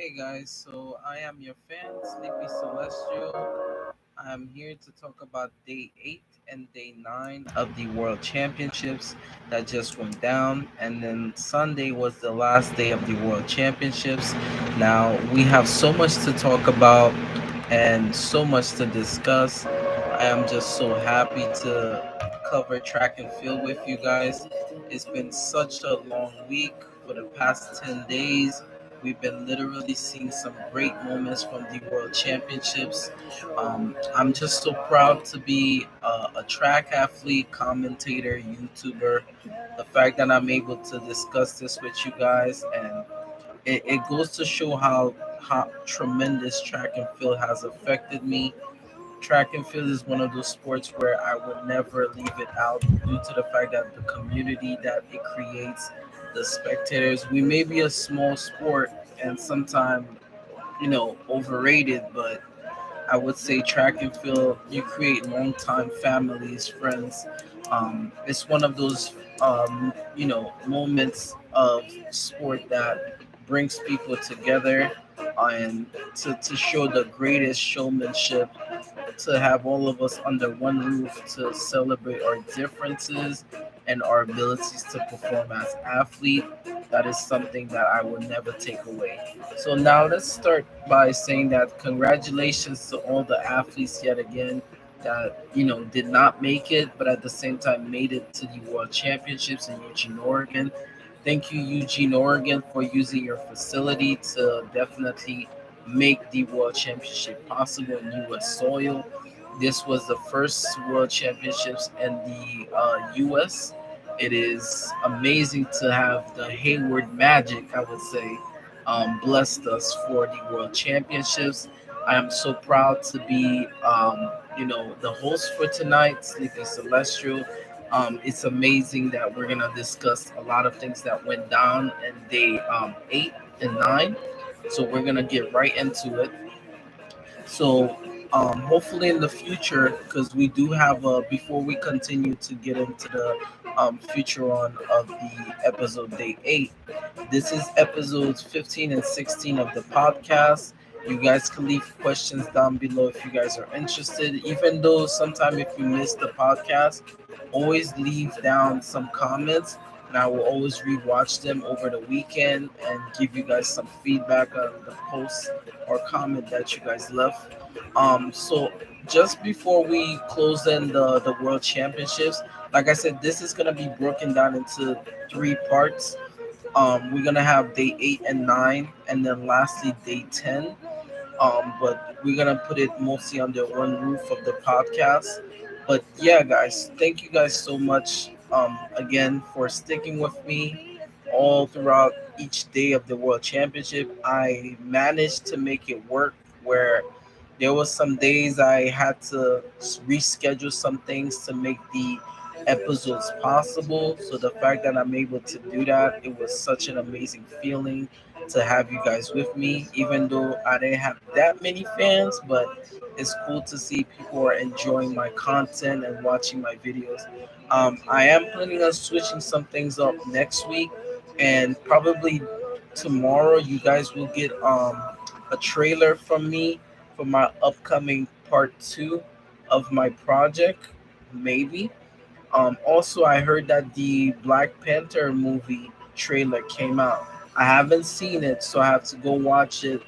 Hey guys, so I am your fan, Sleepy Celestial. I'm here to talk about day 8 and day 9 of the World Championships that just went down. And then Sunday was the last day of the World Championships. Now, we have so much to talk about and so much to discuss. I am just so happy to cover track and field with you guys. It's been such a long week for the past 10 days. We've been literally seeing some great moments from the World Championships. I'm just so proud to be a track athlete, commentator, YouTuber. The fact that I'm able to discuss this with you guys, and it goes to show how tremendous track and field has affected me. Track and field is one of those sports where I would never leave it out due to the fact that the community that it creates, the spectators. We may be a small sport and sometimes, overrated, but I would say track and field, you create long time families, friends. It's one of those, moments of sport that brings people together and to show the greatest showmanship, to have all of us under one roof to celebrate our differences and our abilities to perform as athletes. That is something that I will never take away. So now let's start by saying that congratulations to all the athletes yet again that did not make it, but at the same time made it to the World Championships in Eugene, Oregon. Thank you, Eugene, Oregon, for using your facility to definitely make the World Championship possible in U.S. soil. This was the first World Championships in the U.S. It is amazing to have the Hayward Magic, I would say, blessed us for the World Championships. I am so proud to be, the host for tonight, Sleepy Celestial. It's amazing that we're gonna discuss a lot of things that went down in day 8 and 9. So we're gonna get right into it. So hopefully in the future, because we do have before we continue to get into the future on of the episode day 8, this is episodes 15 and 16 of the podcast. You guys can leave questions down below if you guys are interested. Even though sometime if you miss the podcast, always leave down some comments, and I will always rewatch them over the weekend and give you guys some feedback on the post or comment that you guys left. So just before we close in the World Championships, like I said, this is gonna be broken down into 3 parts. We're gonna have day 8 and 9, and then lastly day 10. But we're gonna put it mostly under one roof of the podcast. But yeah, guys, thank you guys so much again for sticking with me all throughout each day of the World Championship. I managed to make it work where there was some days I had to reschedule some things to make the episodes possible. So the fact that I'm able to do that, it was such an amazing feeling to have you guys with me, even though I didn't have that many fans, but it's cool to see people are enjoying my content and watching my videos. I am planning on switching some things up next week, and probably tomorrow you guys will get a trailer from me for my upcoming part 2 of my project, maybe. Also, I heard that the Black Panther movie trailer came out. I haven't seen it, so I have to go watch it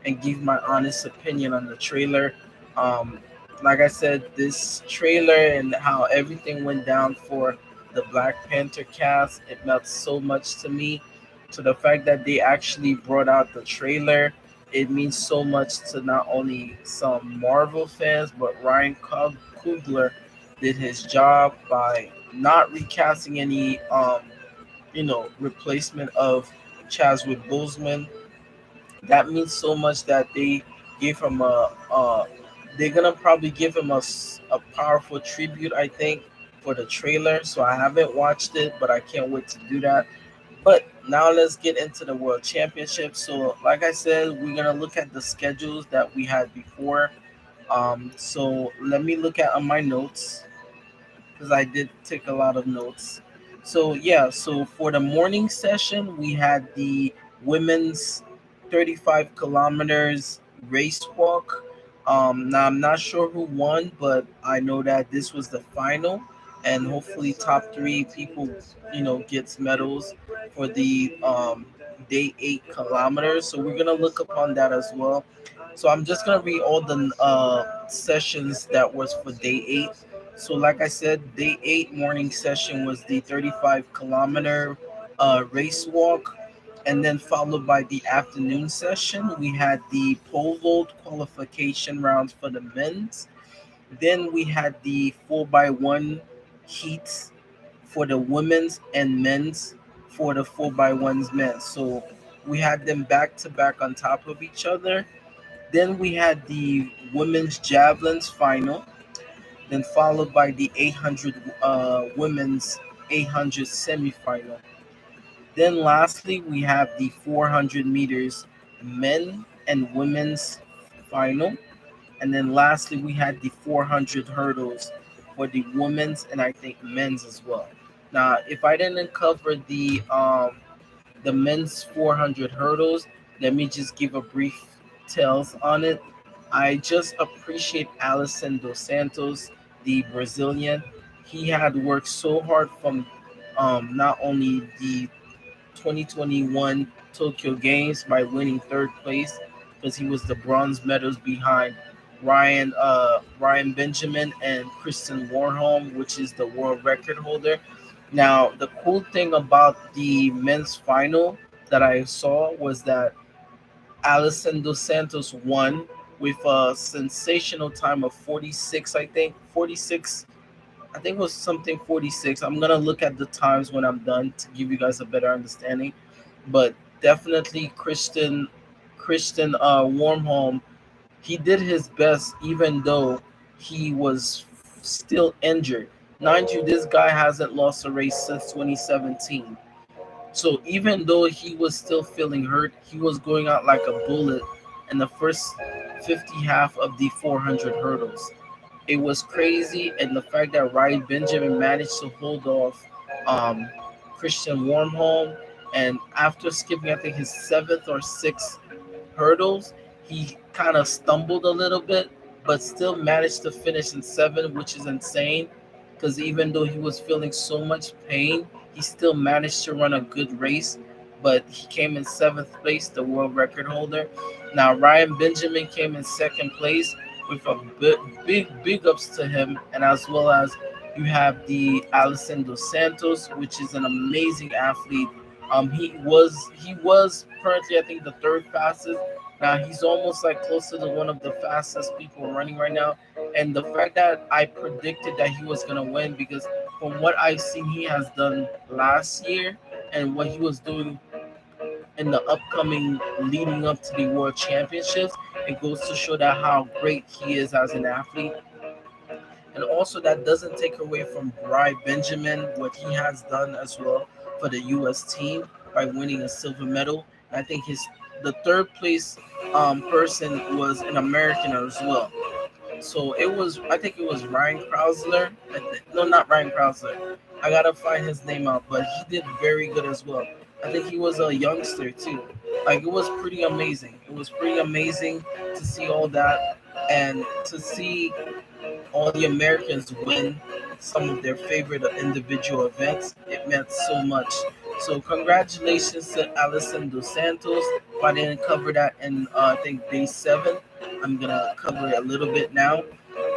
and give my honest opinion on the trailer. Um, like I said, this trailer and how everything went down for the Black Panther cast, it meant so much to me. So the fact that they actually brought out the trailer, it means so much to not only some Marvel fans, but Ryan Coogler did his job by not recasting any replacement of Chadwick Boseman. That means so much that they gave him they're gonna probably give him a powerful tribute, I think, for the trailer. So I haven't watched it, but I can't wait to do that. But now let's get into the World Championship. So like I said, we're gonna look at the schedules that we had before. So let me look at my notes because I did take a lot of notes. So yeah, so for the morning session, we had the women's 35 kilometers race walk. Now I'm not sure who won, but I know that this was the final, and hopefully top three people, gets medals for the day 8 kilometers. So we're gonna look upon that as well. So I'm just gonna read all the sessions that was for day 8. So like I said, day 8 morning session was the 35 kilometer race walk, and then followed by the afternoon session. We had the pole vault qualification rounds for the men's. Then we had the 4x1 heats for the women's and men's for the 4x1's men. So we had them back to back on top of each other. Then we had the women's javelins final, then followed by the 800 women's 800 semifinal. Then lastly, we have the 400 meters men and women's final. And then lastly, we had the 400 hurdles for the women's and I think men's as well. Now, if I didn't cover the men's 400 hurdles, let me just give a brief tales on it. I just appreciate Alison dos Santos, the Brazilian. He had worked so hard from not only the 2021 Tokyo Games by winning third place because he was the bronze medals behind Ryan Benjamin and Kristen Warholm, which is the world record holder. Now, the cool thing about the men's final that I saw was that Alison dos Santos won with a sensational time of 46, I think. 46, I think it was something 46. I'm going to look at the times when I'm done to give you guys a better understanding. But definitely Christian Warmholm, he did his best even though he was still injured. Mind you, this guy hasn't lost a race since 2017. So even though he was still feeling hurt, he was going out like a bullet in the first 50 half of the 400 hurdles. It was crazy, and the fact that Ryan Benjamin managed to hold off um, Christian Warmholm, and after skipping, I think his seventh or sixth hurdles, he kind of stumbled a little bit, but still managed to finish in seven, which is insane. Because even though he was feeling so much pain, he still managed to run a good race. But he came in seventh place, the world record holder. Now Ryan Benjamin came in second place with a big ups to him, and as well as you have the Alison dos Santos, which is an amazing athlete. He was currently I think the third fastest. Now he's almost like closer to one of the fastest people running right now. And the fact that I predicted that he was gonna win because from what I've seen he has done last year and what he was doing in the upcoming leading up to the world championships, it goes to show that how great he is as an athlete. And also that doesn't take away from Bry Benjamin, what he has done as well for the US team by winning a silver medal. I think his the third place person was an American as well. So I think it was Ryan Krausler. No, not Ryan Krausler. I gotta find his name out, but he did very good as well. I think he was a youngster too. Like it was pretty amazing. It was pretty amazing to see all that and to see all the Americans win some of their favorite individual events. It meant so much. So congratulations to Alison dos Santos. If I didn't cover that in I think day 7, I'm gonna cover it a little bit now.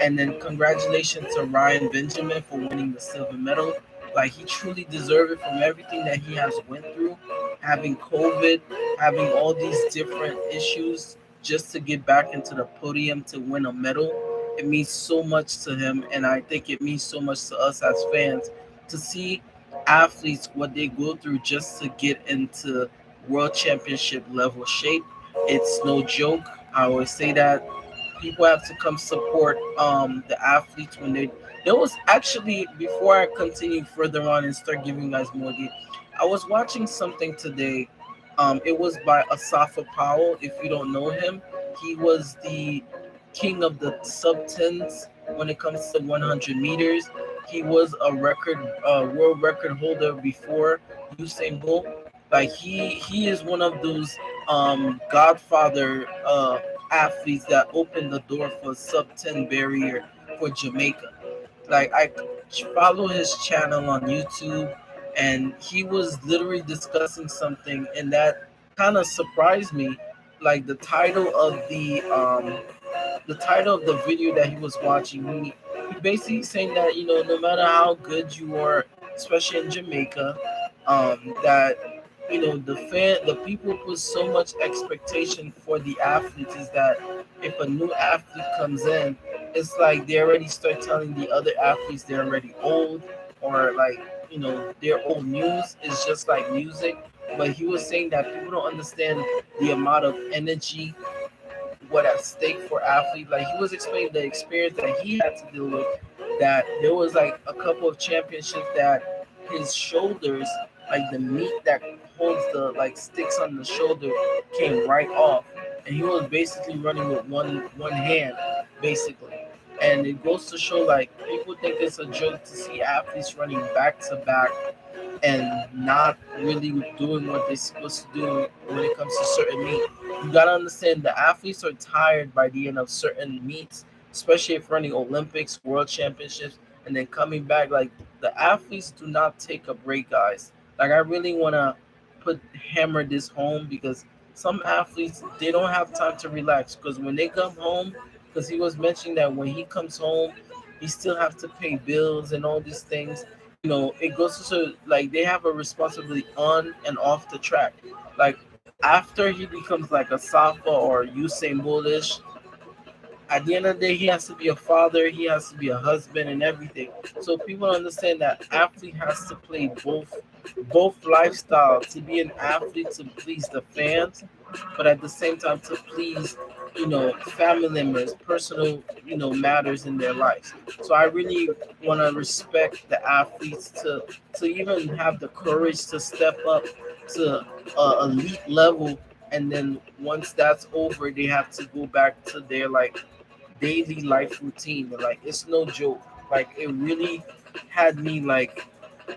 And then congratulations to Ryan Benjamin for winning the silver medal. Like he truly deserved it from everything that he has went through, having COVID, having all these different issues just to get back into the podium to win a medal. It means so much to him, and I think it means so much to us as fans to see athletes what they go through just to get into world championship level shape. It's no joke. I always say that people have to come support the athletes when they. There was actually before I continue further on and start giving you guys more detail. I was watching something today. It was by Asafa Powell. If you don't know him, he was the king of the sub tens when it comes to 100 meters. He was a world record holder before Usain Bolt. Like he is one of those Godfather athletes that opened the door for sub 10 barrier for Jamaica. Like I follow his channel on YouTube, and he was literally discussing something, and that kind of surprised me. Like the title of the video that he was watching, he basically saying that no matter how good you are, especially in Jamaica, that the people put so much expectation for the athletes is that if a new athlete comes in, it's like they already start telling the other athletes they're already old, or like their old news is just like music. But he was saying that people don't understand the amount of energy, what at stake for athletes. Like he was explaining the experience that he had to deal with. That there was like a couple of championships that his shoulders, like the meat that holds the like sticks on the shoulder, came right off, and he was basically running with one hand, basically. And it goes to show like people think it's a joke to see athletes running back to back and not really doing what they're supposed to do when it comes to certain meet. You gotta understand the athletes are tired by the end of certain meets, especially if running Olympics, World Championships, and then coming back. Like the athletes do not take a break, guys. Like I really wanna put hammer this home because some athletes they don't have time to relax because when they come home, because he was mentioning that when he comes home, he still have to pay bills and all these things. It goes to show like they have a responsibility on and off the track. Like after he becomes like a Safa or Usain Boltish, at the end of the day, he has to be a father, he has to be a husband, and everything. So people understand that athlete has to play both lifestyle to be an athlete to please the fans, but at the same time to please family members, personal matters in their lives. So I really want to respect the athletes to even have the courage to step up to elite level, and then once that's over, they have to go back to their like daily life routine. Like it's no joke. Like it really had me like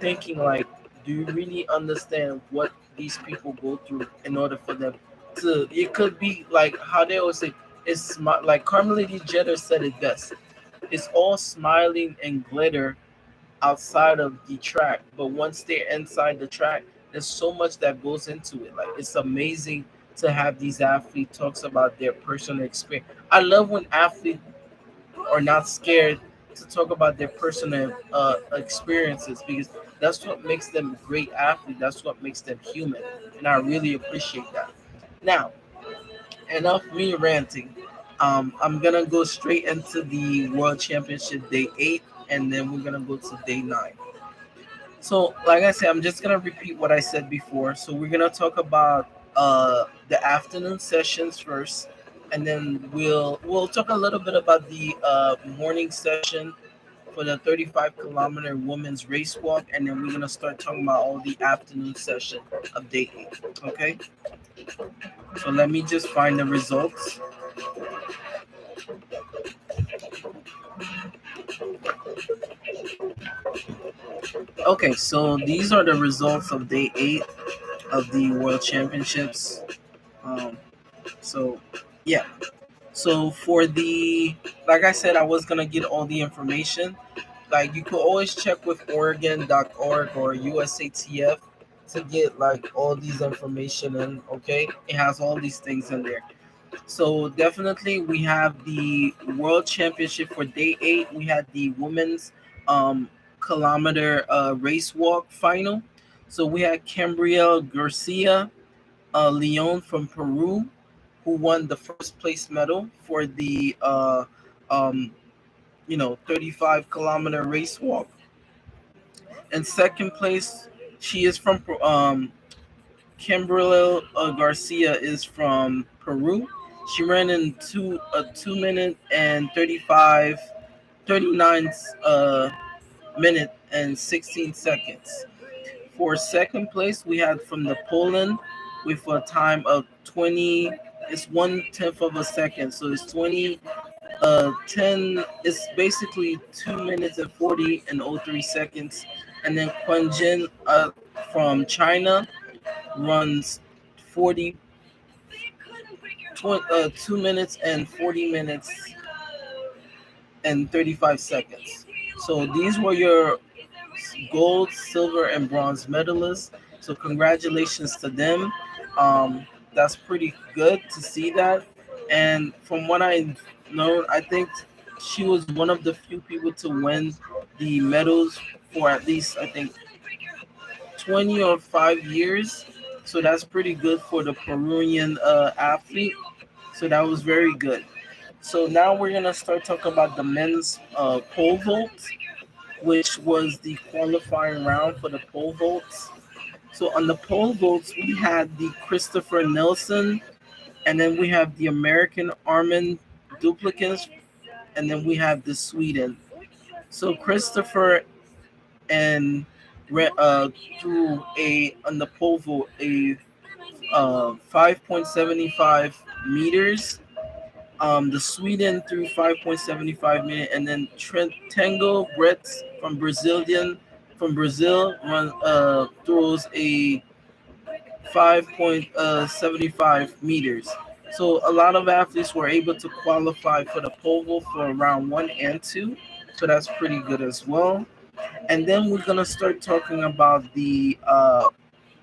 thinking like, do you really understand what these people go through in order for them to? It could be like how they always say like Carmelita Jeter said it best. It's all smiling and glitter outside of the track, but once they're inside the track, there's so much that goes into it. Like it's amazing to have these athletes talks about their personal experience. I love when athletes are not scared to talk about their personal experiences because that's what makes them great athletes. That's what makes them human, and I really appreciate that. Now, enough me ranting. I'm gonna go straight into the World Championship day 8, and then we're gonna go to day 9. So, like I said, I'm just gonna repeat what I said before. So we're gonna talk about the afternoon sessions first, and then we'll talk a little bit about the morning session for the 35-kilometer women's race walk, and then we're gonna start talking about all the afternoon session of day 8. Okay. So let me just find the results. Okay, so these are the results of day 8 of the World Championships. Um, so yeah. So for the like I said, I was gonna get all the information. Like you could always check with Oregon.org or USATF to get like all these information and okay, it has all these things in there. So definitely we have the World Championship for day 8. We had the women's um kilometer race walk final. So we had Cambriel Garcia Leon from Peru, who won the first place medal for the um, 35-kilometer race walk. In second place, she is from Kimberly Garcia is from Peru. She ran in 2 minute and 39 minute and 16 seconds. For second place, we had from the Poland with a time of 20. It's 1/10 of a second, so it's 10. It's basically 2 minutes and 40 and 03 seconds. And then Quanjin from China runs 40. 2 minutes and 40 minutes and 35 seconds. So these were your gold, silver, and bronze medalists. So congratulations to them. That's pretty good to see that. And from what I know, I think she was one of the few people to win the medals for at least, I think, 20 or 5 years. So that's pretty good for the Peruvian athlete. So that was very good. So now we're gonna start talking about the men's pole vault, which was the qualifying round for the pole vaults. So on the pole vaults, we had the Christopher Nelson, and then we have the American Armin Duplicants, and then we have the Sweden. So Christopher and threw a on the pole vault a 5.75 meters. The Sweden threw 5.75 minutes, and then Trent Tango Brett from Brazil throws a 5.75 meters. So a lot of athletes were able to qualify for the pole vault for round 1 and 2. So that's pretty good as well. And then we're gonna start talking about the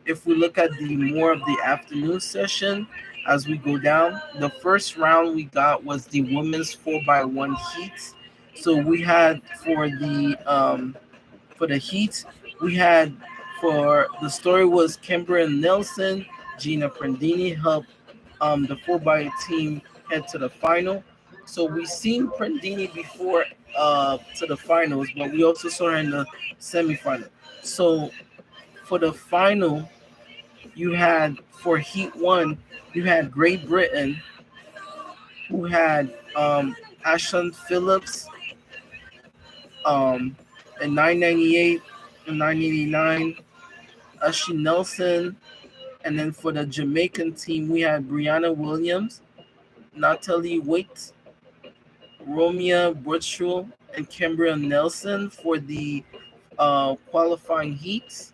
if we look at the more of the afternoon session as we go down. The first round we got was the women's 4x1 heat. So we had for the heat, we had for the story was Kimber and Nelson, Gina Prandini helped the 4x team head to the final. So we seen Prandini before to the finals, but we also saw her in the semifinal. So for the final, you had for Heat One, you had Great Britain, who had Ashton Phillips um, in 998 and 989, Ashley Nelson, and then for the Jamaican team, we had Brianna Williams, Natalie Waite, Romeo Burchell, and Cambria Nelson for the qualifying heats.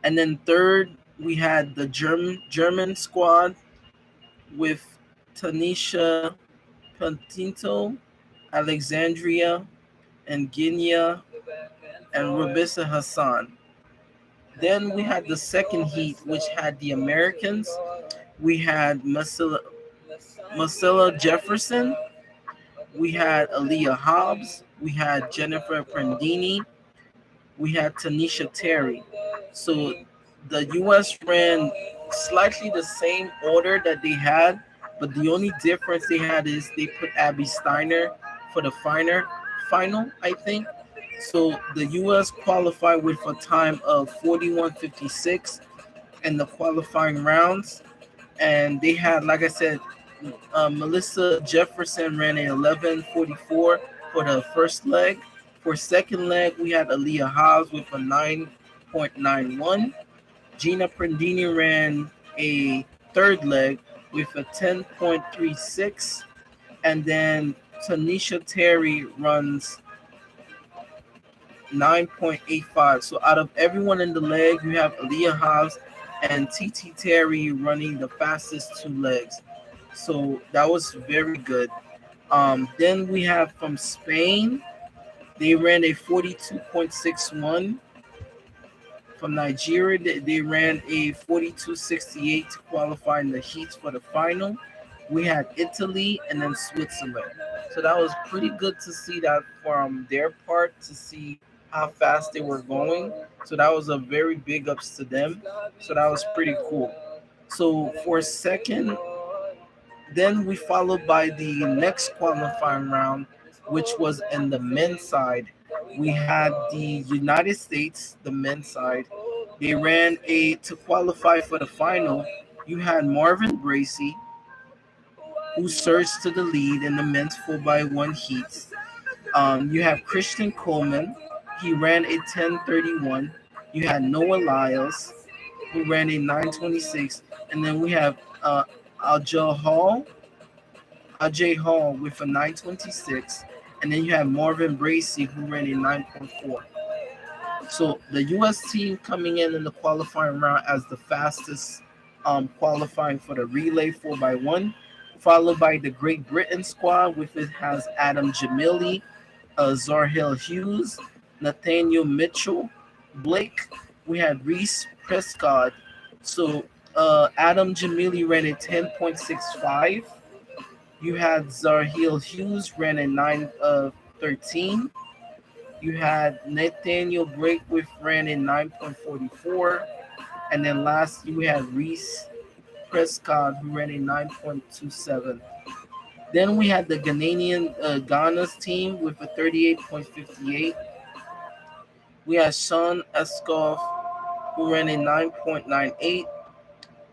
And then third, we had the German squad with Tanisha Pantinto, Alexandria, and Guinea, and Rabissa Hassan. Then we had the second heat, which had the Americans. We had Marcella Jefferson. We had Aaliyah Hobbs. We had Jennifer Prandini. We had Tanisha Terry. So the U.S. ran slightly the same order that they had, but the only difference they had is they put Abby Steiner for the final, I think. So the U.S. qualified with a time of 41:56 in the qualifying rounds, and they had, like I said, Melissa Jefferson ran a 11:44 for the first leg. For second leg, we had Aaliyah Hobbs with a 9.91. Gina Prandini ran a third leg with a 10.36, and then Tanisha Terry runs 9.85. So out of everyone in the leg, you have Aaliyah Hobbs and TT Terry running the fastest two legs. So that was very good. Then we have from Spain, they ran a 42.61. From Nigeria, they ran a 42.68 to qualify in the heats for the final. We had Italy and then Switzerland. So that was pretty good to see that from their part, to see how fast they were going. So that was a very big ups to them. So that was pretty cool. So for second, then we followed by the next qualifying round, which was in the men's side. We had the United States, the men's side. They ran a to qualify for the final. You had Marvin Bracy, who surged to the lead in the men's 4x1 heats. You have Christian Coleman. He ran a 10:31. You had Noah Lyles, who ran a 9:26. And then we have Ajay Hall with a 9:26. And then you have Marvin Bracy, who ran a 9.4. So the U.S. team coming in the qualifying round as the fastest qualifying for the relay 4x1, followed by the Great Britain squad, which it has Adam Jamili, Zarhil Hughes, Nathaniel Mitchell, Blake. We had Reese Prescott. So Adam Jamili ran a 10.65. You had Zarhil Hughes ran a 9.13. You had Nathaniel Blake with ran a 9.44. And then lastly, we had Reese Prescott who ran a 9.27. Then we had the Ghanaian Ghana's team with a 38.58. We had Sean Escoff who ran a 9.98.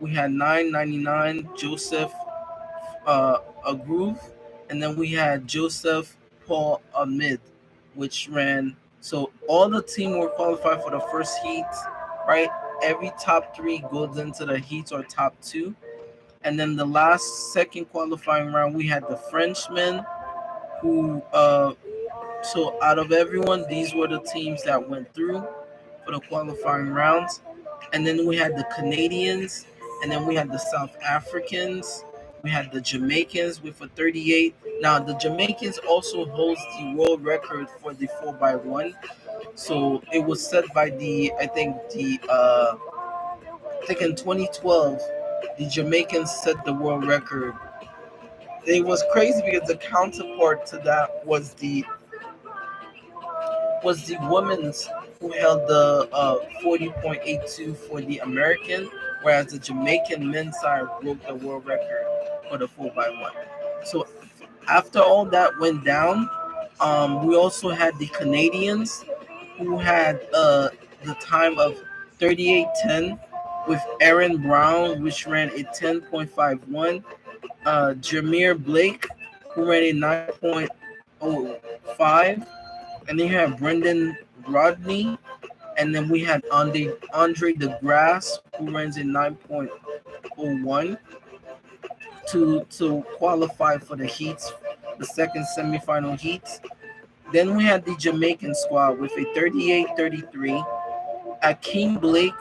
We had 9.99 Joseph a groove, and then we had Joseph Paul Ahmed, which ran. So all the team were qualified for the first heat, right? Every top three goes into the heats or top two, and then the last second qualifying round we had the Frenchmen, who so out of everyone, these were the teams that went through for the qualifying rounds. And then we had the Canadians, and then we had the South Africans, we had the Jamaicans with a 38. Now the Jamaicans also holds the world record for the 4x1. So it was set by I think in 2012 the Jamaicans set the world record. It was crazy because the counterpart to that was the women's who held the 40.82 for the American, whereas the Jamaican men's side broke the world record for the 4x1. So after all that went down, we also had the Canadians who had the time of 38:10 with Aaron Brown, which ran a 10.51. Jameer Blake, who ran a 9.05. And then you have Brendan Rodney, and then we had Andre DeGrasse, who runs in 9.01 to qualify for the heats, the second semifinal heats. Then we had the Jamaican squad with a 38-33. Akeem Blake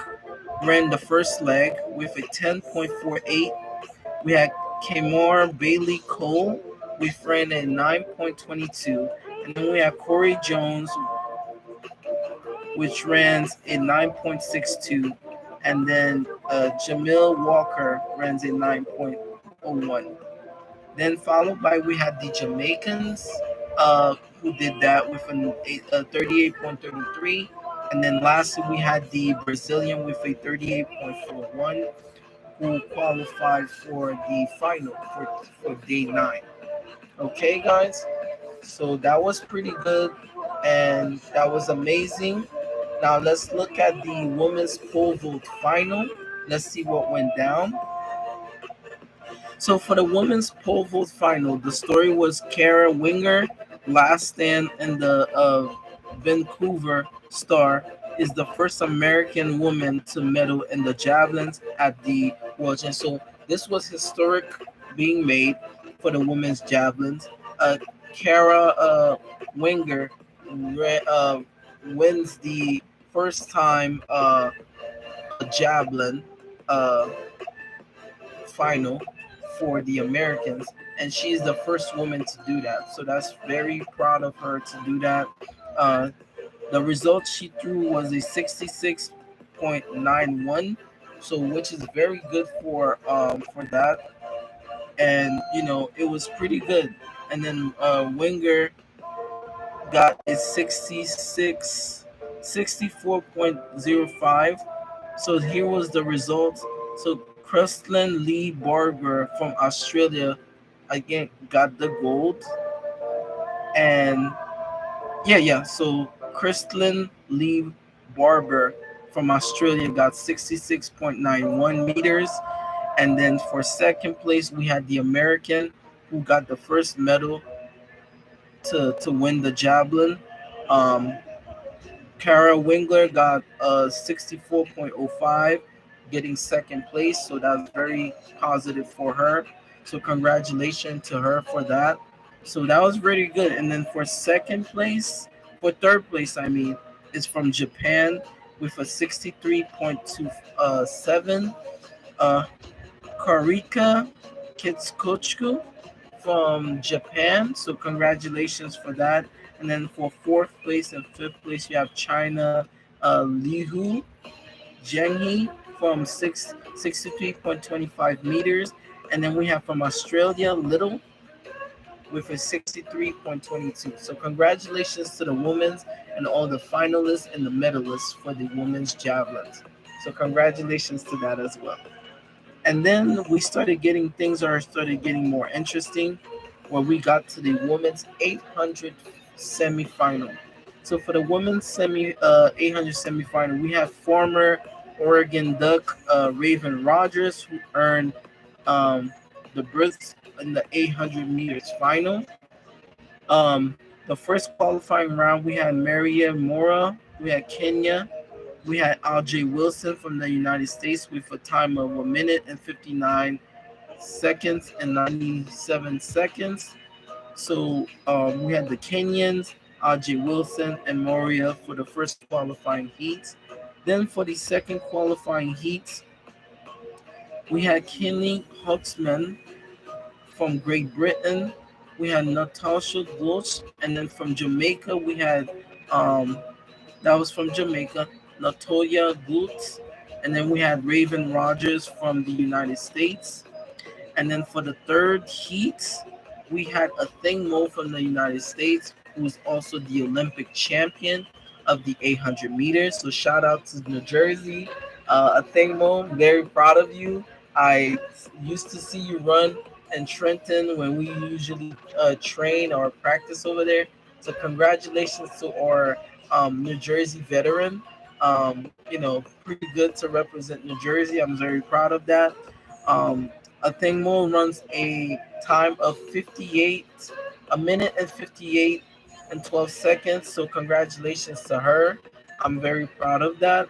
ran the first leg with a 10.48. We had Kamar Bailey Cole with ran a 9.22. And then we have Corey Jones, which ran a 9.62. And then Jamil Walker runs a 9.01. Then followed by we had the Jamaicans, who did that with a 38.33. And then lastly, we had the Brazilian with a 38.41, who qualified for the final for day 9. Okay, guys. So that was pretty good and that was amazing. Now let's look at the women's pole vault final. Let's see what went down. So for the women's pole vault final, the story was Kara Winger, last stand in the Vancouver Star, is the first American woman to medal in the javelins at the World Championships. So this was historic being made for the women's javelins. Kara Winger wins the first time javelin uh, final for the Americans, and she's the first woman to do that. So that's very proud of her to do that. Uh, the result she threw was a 66.91, so which is very good for that. And it was pretty good. And then Winger got a 64.05. So here was the result. So Crestline Lee Barber from Australia again got the gold. And yeah. So Crestline Lee Barber from Australia got 66.91 meters. And then for second place, we had the American who got the first medal to win the javelin. Um, Kara Wingler got 64.05, getting second place. So that's very positive for her. So congratulations to her for that. So that was really good. And then for third place, I mean, is from Japan with a 63.27. Karika Kitsukochu from Japan. So congratulations for that. And then for fourth place and fifth place, you have China Lihu Zhenghe from 63.25 meters. And then we have from Australia Little with a 63.22. So congratulations to the women's and all the finalists and the medalists for the women's javelins. So congratulations to that as well. And then we started getting things are started getting more interesting when we got to the women's 800 semifinal. So for the women's 800 semifinal, we have former Oregon Duck Raven Rogers who earned um, the berth in the 800 meters final. Um, the first qualifying round, we had Maria Mora, we had Kenya, we had RJ Wilson from the United States with a time of 1 minute and 59 seconds and 97 seconds. So we had the Kenyans, RJ Wilson and Moria for the first qualifying heat. Then for the second qualifying heat, we had Kenny Hawksman from Great Britain. We had Natasha Gloss, and then from Jamaica we had um, that was from Jamaica, Latoya Glutz, and then we had Raven Rogers from the United States. And then for the third heat, we had a Thing Mo from the United States, who's also the Olympic champion of the 800 meters. So shout out to New Jersey. A Thing Mo, very proud of you. I used to see you run in Trenton when we usually train or practice over there. So congratulations to our New Jersey veteran. Pretty good to represent New Jersey. I'm very proud of that. Um, a thing more runs a time of 1 minute and 58 and 12 seconds. So congratulations to her. I'm very proud of that.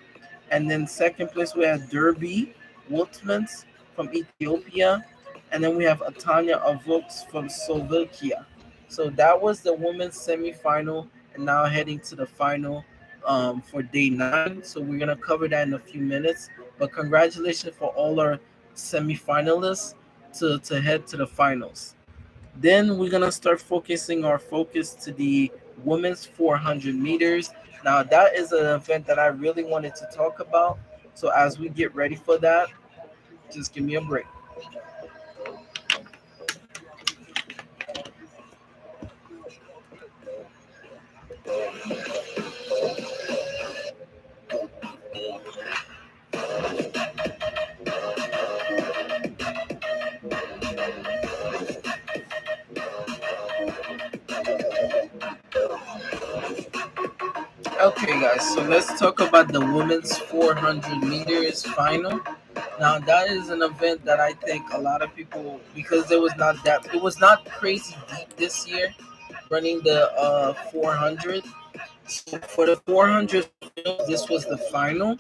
And then second place we have Derby Woltmans from Ethiopia. And then we have Atanya Avox from Slovakia. So that was the women's semifinal, and now heading to the final for day 9. So we're gonna cover that in a few minutes. But congratulations for all our semifinalists to head to the finals. Then we're gonna start focusing our focus to the women's 400 meters. Now that is an event that I really wanted to talk about. So as we get ready for that, just give me a break. Okay, guys, so let's talk about the women's 400 meters final. Now, that is an event that I think a lot of people, because it was not crazy deep this year, running the 400. So for the 400, this was the final.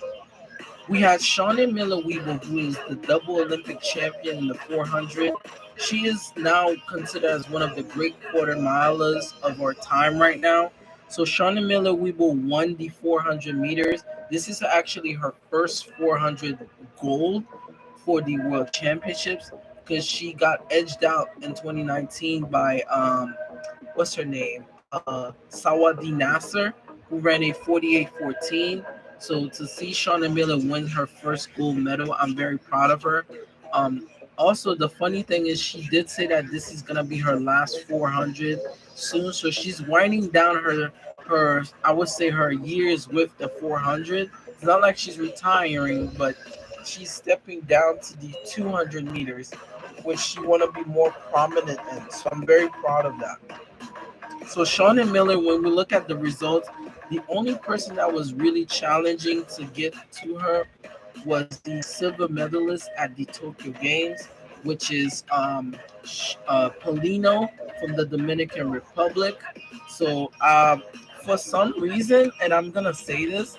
We had Shauna Miller Weaver, who is the double Olympic champion in the 400. She is now considered as one of the great quarter milers of our time right now. So Shauna Miller Weaver won the 400 meters. This is actually her first 400 gold for the World Championships because she got edged out in 2019 by what's her name? Sawadi Nasser, who ran a 48:14. So to see Shauna Miller win her first gold medal, I'm very proud of her. Um, Also, the funny thing is, she did say that this is gonna be her last 400 soon. So she's winding down her I would say her years with the 400. It's not like she's retiring, but she's stepping down to the 200 meters, which she want to be more prominent in. So I'm very proud of that. So Shauna Miller, when we look at the results, the only person that was really challenging to get to her was the silver medalist at the Tokyo Games, which is Polino from the Dominican Republic. So for some reason, and I'm gonna say this,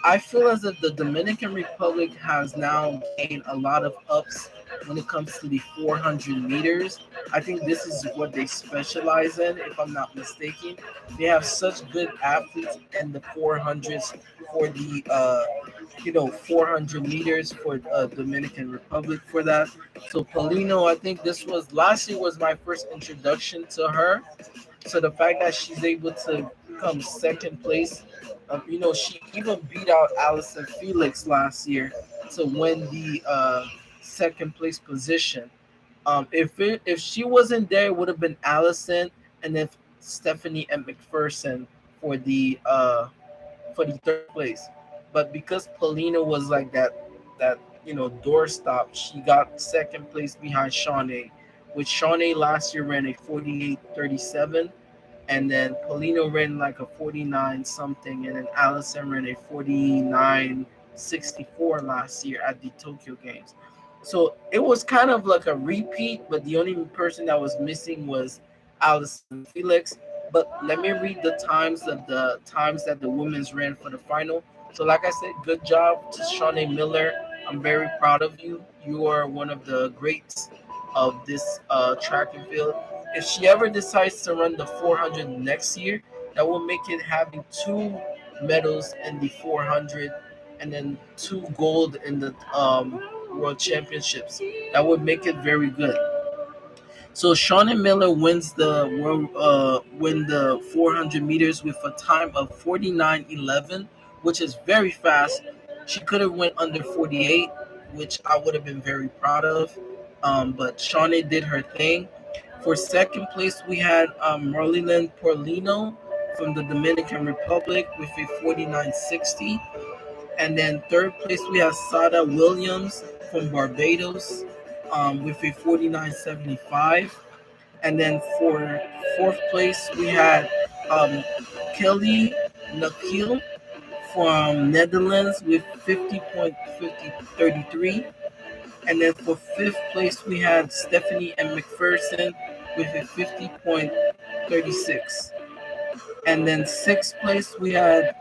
I feel as if the Dominican Republic has now gained a lot of ups when it comes to the 400 meters. I think this is what they specialize in, if I'm not mistaken. They have such good athletes in the 400s for the 400 meters for Dominican Republic for that. So Polino, I think this was last year was my first introduction to her. So the fact that she's able to come second place, she even beat out Allison Felix last year to win the second place position. If she wasn't there, it would have been Allison and then Stephanie and McPherson for the third place. But because Polina was like that doorstop, she got second place behind Shawnee. Which Shawnee last year ran a 48:37, and then Polino ran like a 49 something, and then Allison ran a 49:64 last year at the Tokyo Games. So it was kind of like a repeat, but the only person that was missing was Allison Felix. But let me read the times that the women's ran for the final. So like I said, good job to Shawnee Miller. I'm very proud of you. You are one of the greats of this track and field. If she ever decides to run the 400 next year, that will make it having two medals in the 400 and then two gold in the world championships. That would make it very good. So Shauna Miller win the 400 meters with a time of 49:11, which is very fast. She could have went under 48, which I would have been very proud of. But Shauna did her thing. For second place, we had Marlene Porlino from the Dominican Republic with a 49:60. And then third place, we have Sada Williams from Barbados with a 49:75. And then for fourth place, we had um, Kelly Nakil from Netherlands with 50.5033. And then for fifth place, we had Stephanie and McPherson with a 50.36. And then sixth place, we had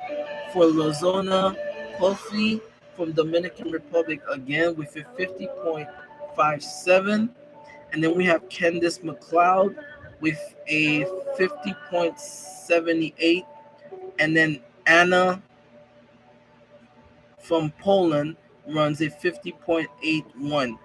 for Lozona Kofi from Dominican Republic again with a 50.57. And then we have Candice McLeod with a 50.78. And then Anna from Poland runs a 50.81.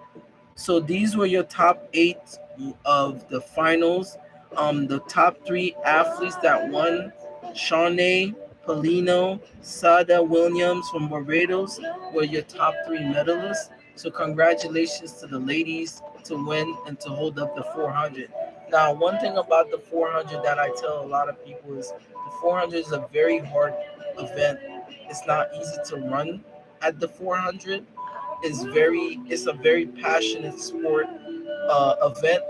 So these were your top eight of the finals. The top three athletes that won: Shawnee Polino, Sada Williams from Barbados were your top three medalists. So congratulations to the ladies to win and to hold up the 400. Now, one thing about the 400 that I tell a lot of people is the 400 is a very hard event. It's not easy to run at the 400. It's a very passionate sport event.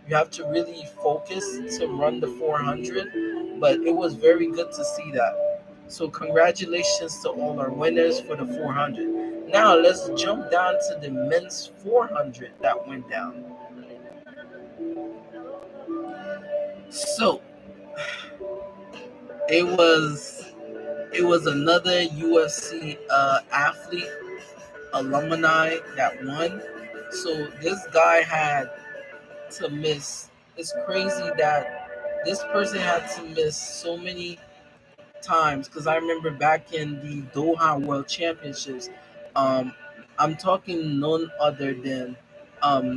You have to really focus to run the 400, but it was very good to see that. So congratulations to all our winners for the 400. Now let's jump down to the men's 400 that went down. So it was it was another UFC athlete alumni that won. So this guy had to miss. It's crazy that this person had to miss so many times because I remember back in the Doha World Championships, um, I'm talking none other than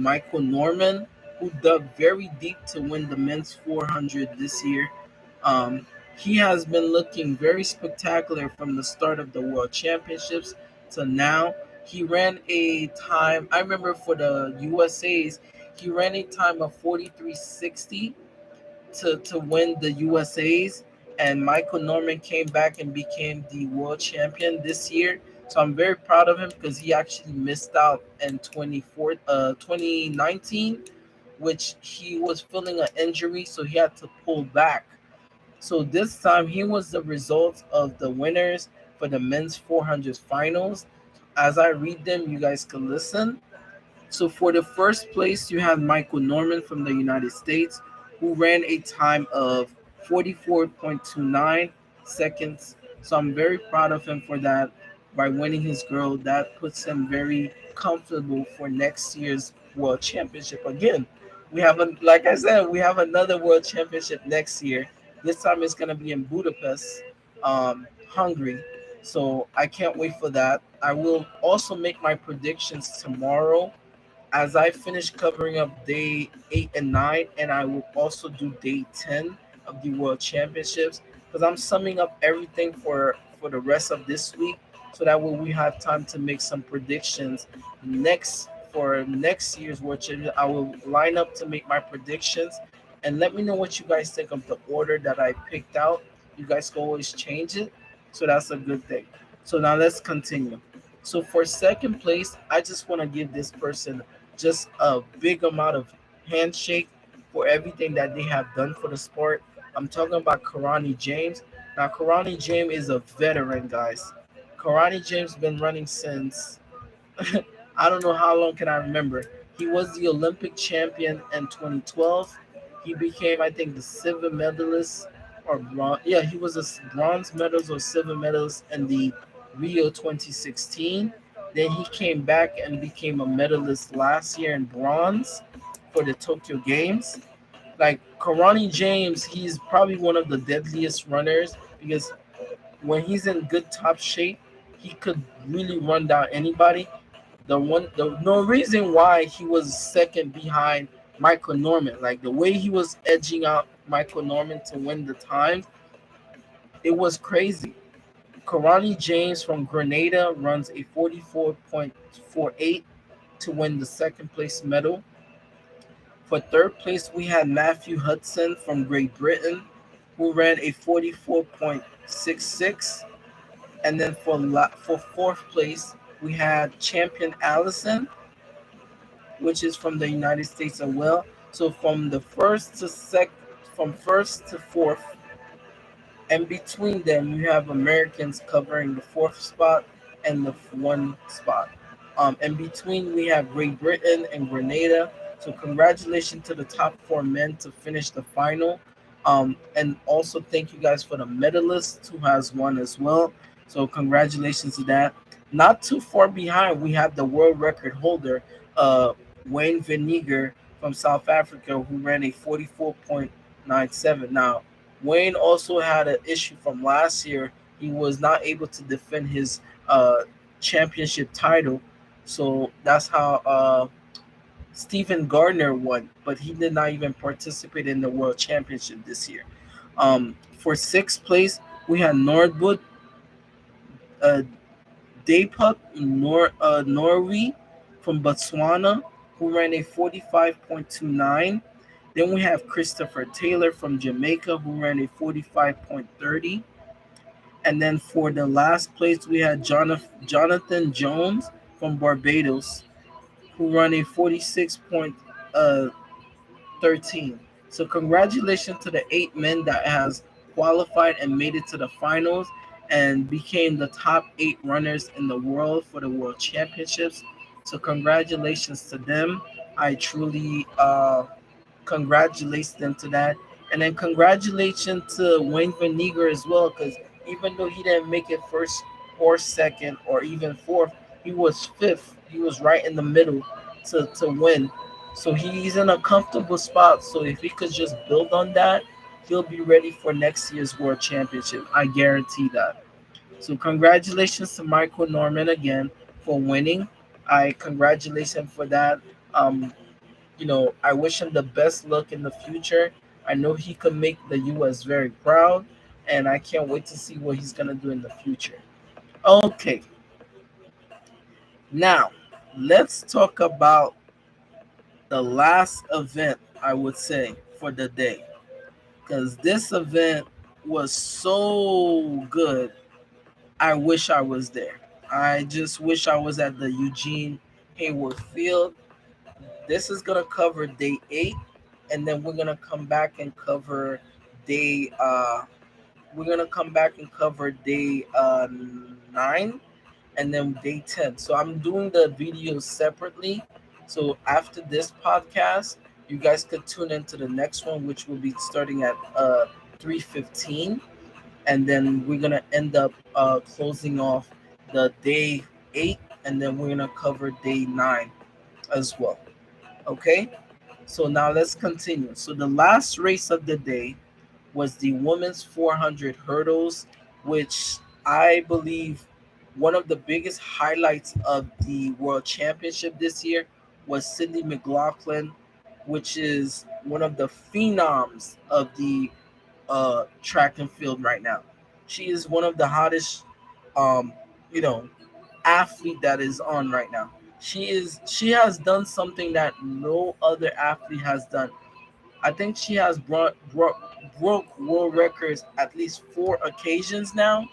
Michael Norman, who dug very deep to win the men's 400 this year. Um, he has been looking very spectacular from the start of the World Championships to now. He ran a time, I remember for the USA's, he ran a time of 43:60 to win the USA's, and Michael Norman came back and became the world champion this year. So I'm very proud of him because he actually missed out in 2019, which he was feeling an injury, so he had to pull back. So this time he was the result of the winners for the men's 400 finals. As I read them, you guys can listen. So for the first place, you have Michael Norman from the United States, who ran a time of 44.29 seconds. So I'm very proud of him for that by winning his girl. That puts him very comfortable for next year's World Championship. Again, like I said, we have another World Championship next year. This time it's gonna be in Budapest, Hungary. So I can't wait for that. I will also make my predictions tomorrow as I finish covering up day 8 and 9, and I will also do day 10 of the World Championships because I'm summing up everything for the rest of this week, so that way we have time to make some predictions next for next year's World Championship. I will line up to make my predictions, and let me know what you guys think of the order that I picked out. You guys can always change it, so that's a good thing. So now let's continue. So for second place, I just want to give this person just a big amount of handshake for everything that they have done for the sport. I'm talking about Karani James. Now, Karani James is a veteran, guys. Karani James been running since I don't know how long can I remember. He was the Olympic champion in 2012. He became, I think, the silver medalist or bronze. Yeah, he was a bronze medalist or silver medalist in the Rio 2016. Then he came back and became a medalist last year in bronze for the Tokyo Games. Like Karani James, he's probably one of the deadliest runners because when he's in good top shape, he could really run down anybody. The no reason why he was second behind Michael Norman, like the way he was edging out Michael Norman to win the times, it was crazy. Karani James from Grenada runs a 44.48 to win the second place medal. For third place, we had Matthew Hudson from Great Britain, who ran a 44.66. And then for fourth place, we had Champion Allison, which is from the United States as well. So from first to fourth, and between them, you have Americans covering the fourth spot and the one spot. In between, we have Great Britain and Grenada. So congratulations to the top four men to finish the final. And also thank you guys for the medalist who has won as well. So congratulations to that. Not too far behind, we have the world record holder, uh, Wayne Vinegar from South Africa, who ran a 44.97. Now, Wayne also had an issue from last year. He was not able to defend his championship title. So that's how Stephen Gardner won, but he did not even participate in the World Championship this year. For sixth place, we had Nordwood uh, Daypup Norway from Botswana, who ran a 45.29. Then we have Christopher Taylor from Jamaica, who ran a 45.30. And then for the last place, we had Jonathan Jones from Barbados, who ran a 46.13. So congratulations to the 8 men that has qualified and made it to the finals and became the top 8 runners in the world for the World Championships. So congratulations to them. I truly congratulates them to that. And then congratulations to Wayne Vinegar as well, because even though he didn't make it first or second or even fourth, he was fifth. He was right in the middle to win. So he's in a comfortable spot. So if he could just build on that, he'll be ready for next year's World Championship. I guarantee that. So congratulations to Michael Norman again for winning. I congratulate him for that. I wish him the best luck in the future. I know he could make the U.S. very proud, and I can't wait to see what he's gonna do in the future. Okay, now let's talk about the last event. I would say for the day, because this event was so good. I wish I was there. I just wish I was at the Eugene Hayward Field. This is gonna cover day 8, and then day. We're gonna come back and cover day 9, and then day 10. So I'm doing the videos separately. So after this podcast, you guys could tune into the next one, which will be starting at 3:15, and then we're gonna end up closing off the day 8, and then we're gonna cover day 9 as well. Okay, so now let's continue. So the last race of the day was the women's 400 hurdles, which I believe one of the biggest highlights of the World Championship this year was Cindy McLaughlin, which is one of the phenoms of the track and field right now. She is one of the hottest, um, you know, athlete that is on right now. She has done something that no other athlete has done. I think she has broke world records at least 4 occasions now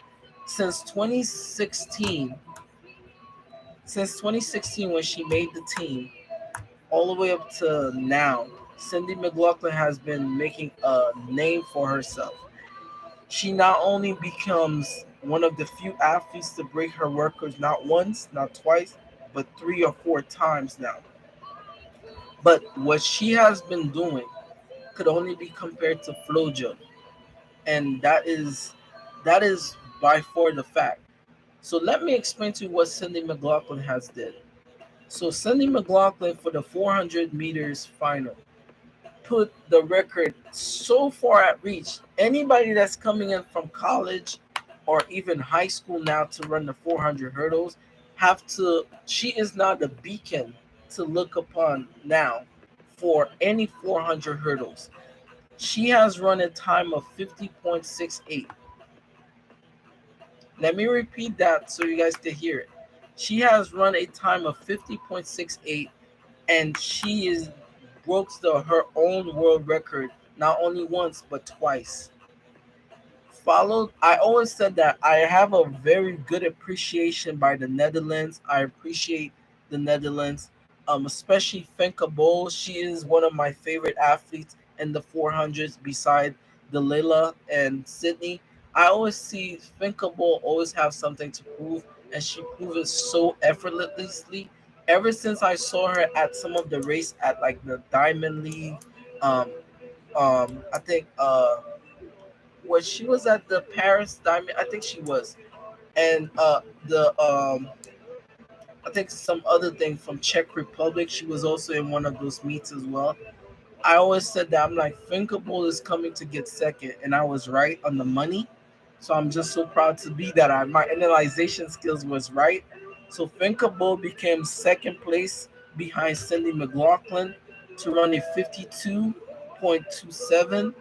since 2016. Since 2016 when she made the team, all the way up to now, Cindy McLaughlin has been making a name for herself. She not only becomes one of the few athletes to break her records not once, not twice, but 3 or 4 times now. But what she has been doing could only be compared to Flojo, and that is by far the fact. So let me explain to you what Cindy McLaughlin has did. So Cindy McLaughlin for the 400 meters final put the record so far at reach. Anybody that's coming in from college or even high school now to run the 400 hurdles have to. She is now the beacon to look upon now for any 400 hurdles. She has run a time of 50.68. Let me repeat that so you guys can hear it. She has run a time of 50.68, and she is broke her own world record not only once but twice. Followed, I always said that I have a very good appreciation by the Netherlands. I appreciate the Netherlands, especially Fenka Bol. She is one of my favorite athletes in the 400s beside Delilah and Sydney. I always see Fenka Bol always have something to prove, and she proves it so effortlessly. Ever since I saw her at some of the race at like the Diamond League, um, I think was she was at the Paris Diamond. I think she was, and the I think some other thing from Czech Republic. She was also in one of those meets as well. I always said that I'm like Thinkable is coming to get second, and I was right on the money. So I'm just so proud to be that my analyzation skills was right. So Thinkable became second place behind Cindy McLaughlin to run a 52.27.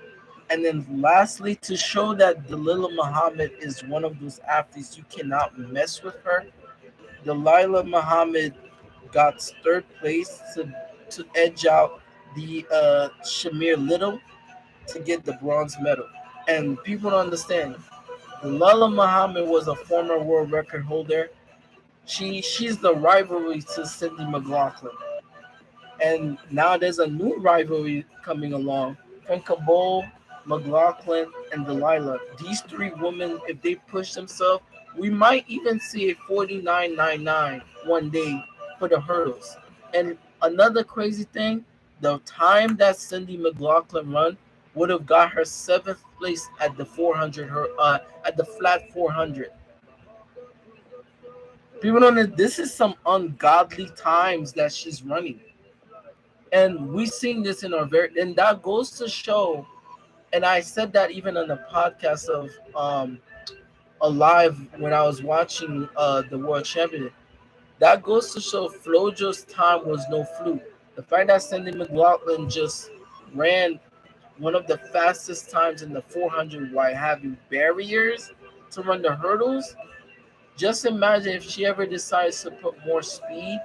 And then lastly, to show that Delilah Muhammad is one of those athletes you cannot mess with her, Delilah Muhammad got third place to edge out the Shamir Little to get the bronze medal. And people don't understand. Delilah Muhammad was a former world record holder. She's the rivalry to Cindy McLaughlin. And now there's a new rivalry coming along. Franca Bowl, McLaughlin, and Delilah. These three women, if they push themselves, we might even see a 49.99 one day for the hurdles. And another crazy thing, the time that Cindy McLaughlin run would have got her seventh place at the 400 at the flat 400. People don't know this is some ungodly times that she's running, and we seen this in our very, and that goes to show, and I said that even on the podcast of alive when I was watching the world championship. That goes to show Flojo's time was no fluke. The fact that Cindy McLaughlin just ran one of the fastest times in the 400 while having barriers to run the hurdles. Just imagine if she ever decides to put more speed